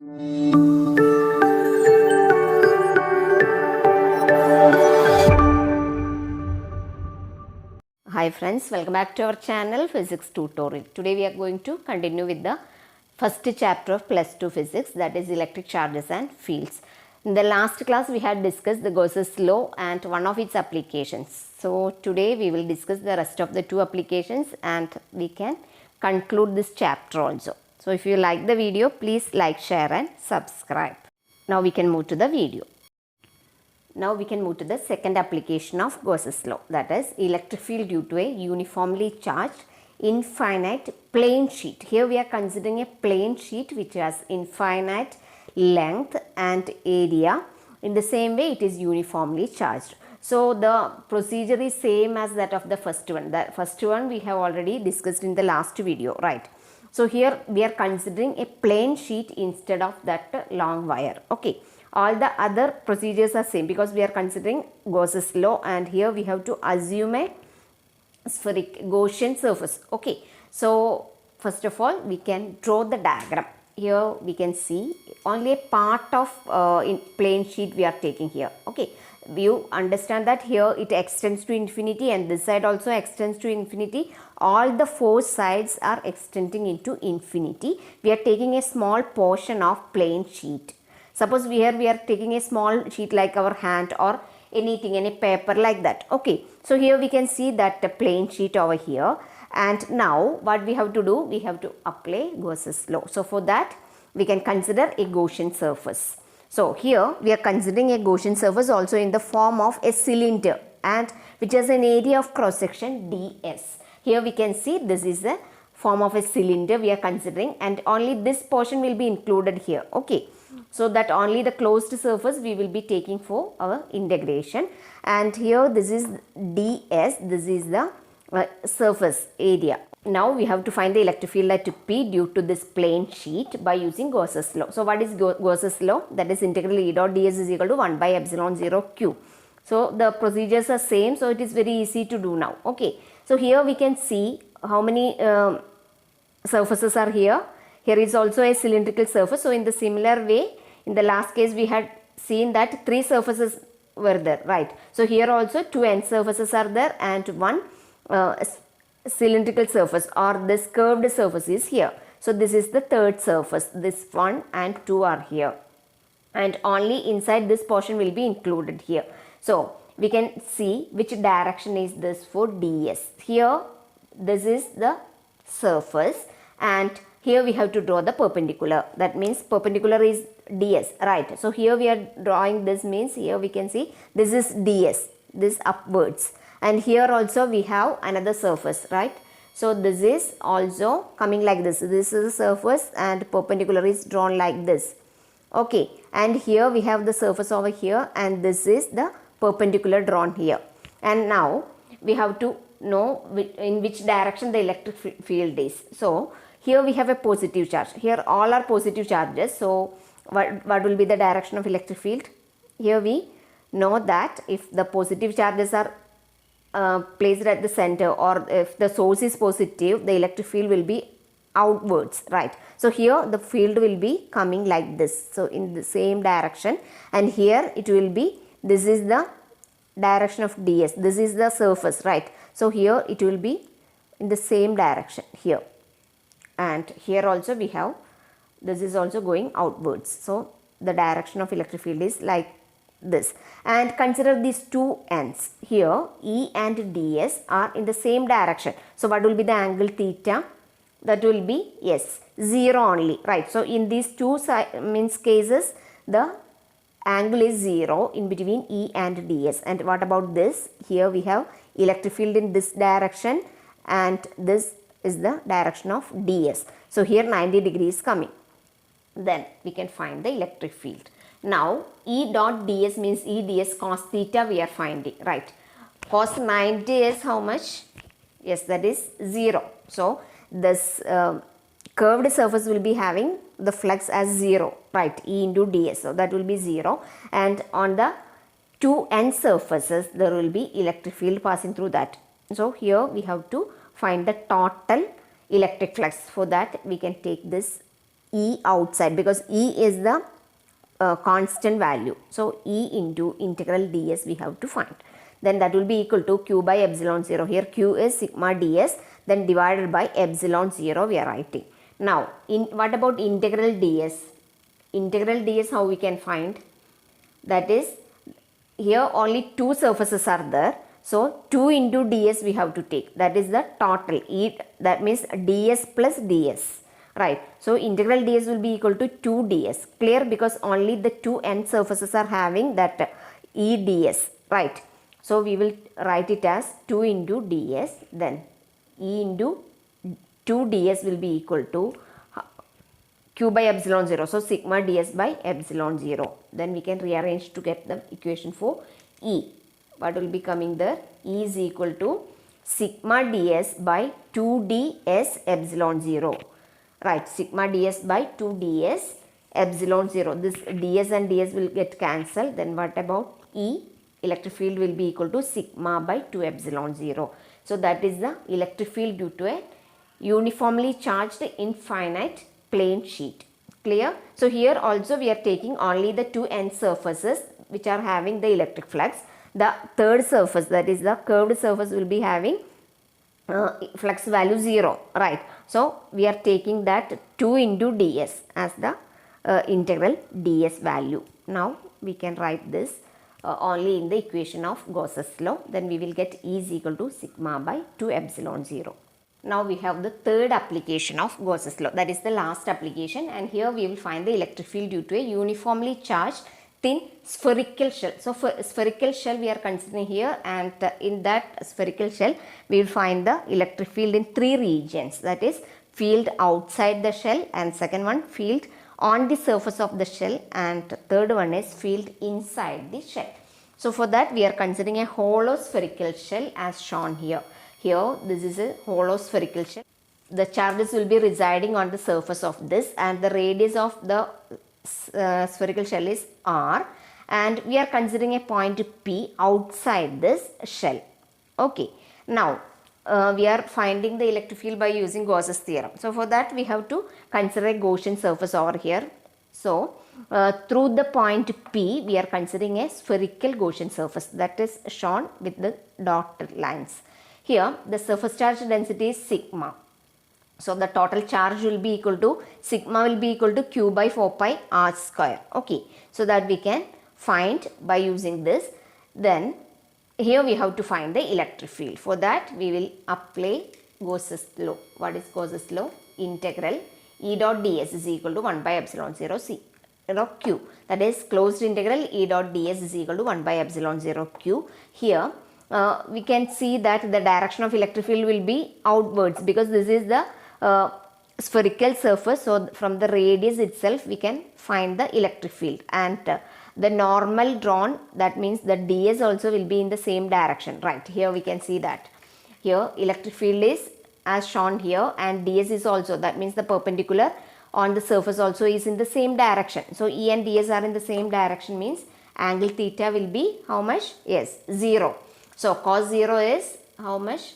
Hi friends, welcome back to our channel Physics Tutorial. Today we are going to continue with the first chapter of plus 2 physics, that is electric charges and fields. In the last class we had discussed the Gauss's law and one of its applications. So today we will discuss the rest of the two applications and we can conclude this chapter also. So if you like the video, please like, share and subscribe. Now we can move to the video. Now we can move to the second application of Gauss's law, that is electric field due to a uniformly charged infinite plane sheet. Here we are considering a plane sheet which has infinite length and area. In the same way it is uniformly charged. So the procedure is same as that of the first one. The first one we have already discussed in the last video, right? So here we are considering a plane sheet instead of that long wire. Okay. All the other procedures are same because we are considering Gauss's law, and here we have to assume a spheric Gaussian surface. Okay. So first of all we can draw the diagram. Here we can see only a part of in plane sheet we are taking here. Okay. You understand that here it extends to infinity and this side also extends to infinity. All the four sides are extending into infinity. We are taking a small portion of plane sheet. Suppose we are taking a small sheet like our hand or anything, any paper like that. Okay. So here we can see that the plane sheet over here. And now what we have to do? We have to apply Gauss's law. So for that we can consider a Gaussian surface. So here we are considering a Gaussian surface also in the form of a cylinder and which has an area of cross section ds. Here we can see this is the form of a cylinder we are considering, and only this portion will be included here. Okay. So that only the closed surface we will be taking for our integration, and here this is ds, this is the surface area. Now we have to find the electric field at P due to this plane sheet by using Gauss's law. So what is Gauss's law? That is integral E dot ds is equal to 1 by epsilon 0 q. So the procedures are same, so it is very easy to do now. Okay. So here we can see how many surfaces are here. Here is also a cylindrical surface. So in the similar way, in the last case we had seen that 3 surfaces were there, right? So here also 2 end surfaces are there and one cylindrical surface or this curved surface is here. So this is the third surface. This 1 and 2 are here, and only inside this portion will be included here. So we can see which direction is this for ds. Here this is the surface and here we have to draw the perpendicular. That means perpendicular is ds, right? So here we are drawing this, means here we can see this is ds, this upwards, and here also we have another surface, right? So this is also coming like this. This is the surface and perpendicular is drawn like this. Okay, and here we have the surface over here and this is the perpendicular drawn here. And now we have to know in which direction the electric field is. So here we have a positive charge. Here all are positive charges. So what will be the direction of electric field? Here we know that if the positive charges are placed at the center, or if the source is positive, the electric field will be outwards, right? So here the field will be coming like this. So in the same direction, and here it will be, this is the direction of ds. This is the surface, right? So here it will be in the same direction here. And here also we have, this is also going outwards. So the direction of electric field is like this. And consider these two ends. Here E and ds are in the same direction. So what will be the angle theta? That will be, yes, 0 only, right? So in these two cases the angle is 0 in between E and ds. And what about this? Here we have electric field in this direction and this is the direction of ds. So here 90 degrees coming. Then we can find the electric field. Now E dot ds means E ds cos theta we are finding, right? Cos 90 is how much? Yes, that is 0. So this curved surface will be having the flux as 0, right? E into ds. So that will be 0. And on the two end surfaces there will be electric field passing through that. So here we have to find the total electric flux. For that we can take this E outside, because E is the constant value. So E into integral ds we have to find. Then that will be equal to q by epsilon 0. Here q is sigma ds, then divided by epsilon 0 we are writing. Now what about integral ds? Integral ds how we can find? That is, here only two surfaces are there. So 2 into ds we have to take. That is the total. E, that means ds plus ds. Right. So integral ds will be equal to 2 ds. Clear? Because only the two end surfaces are having that E ds. Right. So we will write it as 2 into ds. Then E into 2 ds will be equal to q by epsilon 0. So sigma ds by epsilon 0. Then we can rearrange to get the equation for E. What will be coming there? E is equal to sigma ds by 2 ds epsilon 0. Right, sigma ds by 2 ds epsilon 0. This ds and ds will get cancelled. Then what about E? Electric field will be equal to sigma by 2 epsilon 0. So that is the electric field due to a uniformly charged infinite plane sheet. Clear? So here also we are taking only the two end surfaces which are having the electric flux. The third surface, that is the curved surface, will be having flux value 0. Right. So we are taking that 2 into ds as the integral ds value. Now we can write this only in the equation of Gauss's law. Then we will get E is equal to sigma by 2 epsilon 0. Now we have the third application of Gauss's law. That is the last application, and here we will find the electric field due to a uniformly charged thin spherical shell. So for spherical shell we are considering here, and in that spherical shell we will find the electric field in three regions. That is field outside the shell, and second one field on the surface of the shell, and third one is field inside the shell. So for that we are considering a hollow spherical shell as shown here. Here this is a hollow spherical shell. The charges will be residing on the surface of this, and the radius of the spherical shell is r, and we are considering a point P outside this shell. Okay. Now we are finding the electric field by using Gauss's theorem. So for that we have to consider a Gaussian surface over here. So through the point P we are considering a spherical Gaussian surface, that is shown with the dotted lines. Here the surface charge density is sigma. So the total charge will be equal to, sigma will be equal to q by 4 pi r square. Okay. So that we can find by using this. Then here we have to find the electric field. For that we will apply Gauss's law. What is Gauss's law? Integral E dot ds is equal to 1 by epsilon 0 c q. That is closed integral E dot ds is equal to 1 by epsilon 0 q. Here we can see that the direction of electric field will be outwards, because this is the spherical surface. So from the radius itself we can find the electric field, and the normal drawn, that means the ds also will be in the same direction. Right, here we can see that here electric field is as shown here, and ds is also, that means the perpendicular on the surface also is in the same direction. So E and ds are in the same direction, means angle theta will be how much? Yes, 0. So cos 0 is how much?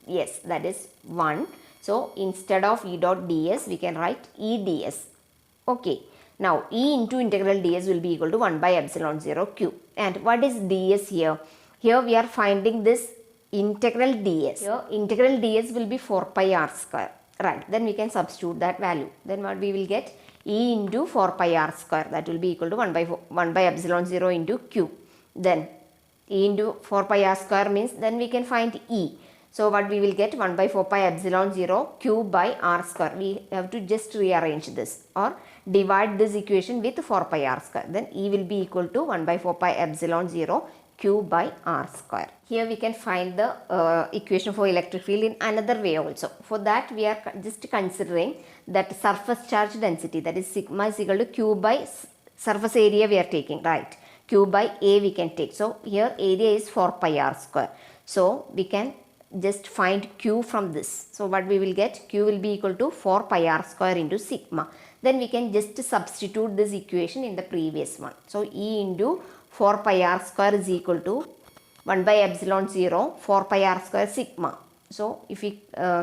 Yes, that is 1. So instead of E dot ds we can write E ds. Okay. Now E into integral ds will be equal to 1 by epsilon 0 q. And what is ds here? Here we are finding this integral ds. Here integral ds will be 4 pi r square. Right. Then we can substitute that value. Then what we will get? E into 4 pi r square, that will be equal to 1 by epsilon 0 into q. Then E into 4 pi r square means, then we can find E. So what we will get? 1 by 4 pi epsilon 0 q by r square. We have to just rearrange this or divide this equation with 4 pi r square. Then E will be equal to 1 by 4 pi epsilon 0 q by r square. Here we can find the equation for electric field in another way also. For that we are just considering that surface charge density, that is sigma is equal to q by surface area we are taking. Right. Q by A we can take. So here area is 4 pi r square. So we can just find q from this. So what we will get? Q will be equal to 4 pi r square into sigma. Then we can just substitute this equation in the previous one. So E into 4 pi r square is equal to 1 by epsilon 0 4 pi r square sigma. So if we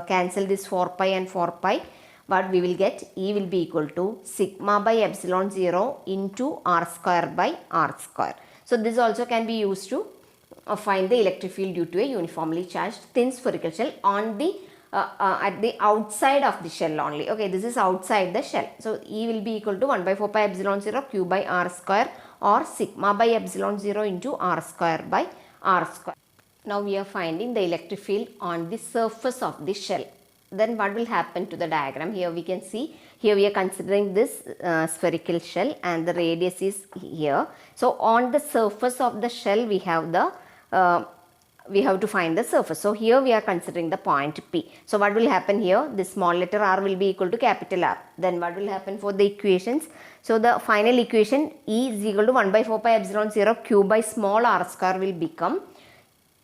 cancel this 4 pi and 4 pi, what we will get? E will be equal to sigma by epsilon 0 into r square by r square. So this also can be used to find the electric field due to a uniformly charged thin spherical shell on the at the outside of the shell only. Okay, this is outside the shell. So E will be equal to 1 by 4 pi epsilon 0 q by r square or sigma by epsilon 0 into r square by r square. Now we are finding the electric field on the surface of the shell. Then what will happen to the diagram? Here we can see, here we are considering this spherical shell and the radius is here. So on the surface of the shell we have the we have to find the surface. So here we are considering the point P. So what will happen here? This small letter r will be equal to capital R. Then what will happen for the equations? So the final equation E is equal to 1 by 4 pi epsilon 0 q by small r square will become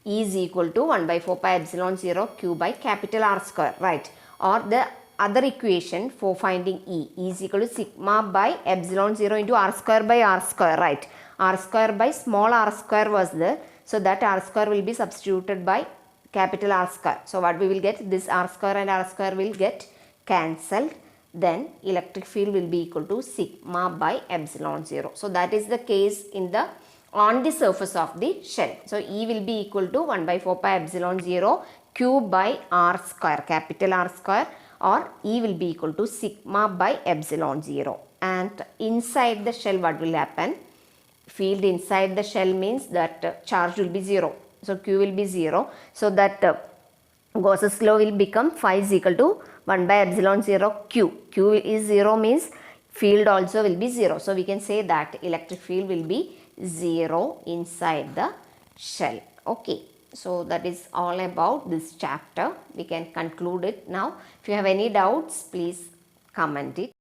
E is equal to 1 by 4 pi epsilon 0 q by capital R square, right? Or the other equation for finding E is equal to sigma by epsilon 0 into r square by r square, right? R square by small r square was there. So that r square will be substituted by capital R square. So what we will get? This r square and r square will get cancelled. Then electric field will be equal to sigma by epsilon 0. So that is the case in the on the surface of the shell. So E will be equal to 1 by 4 pi epsilon 0 q by r square, capital R square, or E will be equal to sigma by epsilon 0. And inside the shell what will happen? Field inside the shell means that charge will be 0. So Q will be 0. So that Gauss's law will become phi is equal to 1 by epsilon 0 Q. Q is 0 means field also will be 0. So we can say that electric field will be 0 inside the shell. Okay. So that is all about this chapter. We can conclude it now. If you have any doubts, please comment it.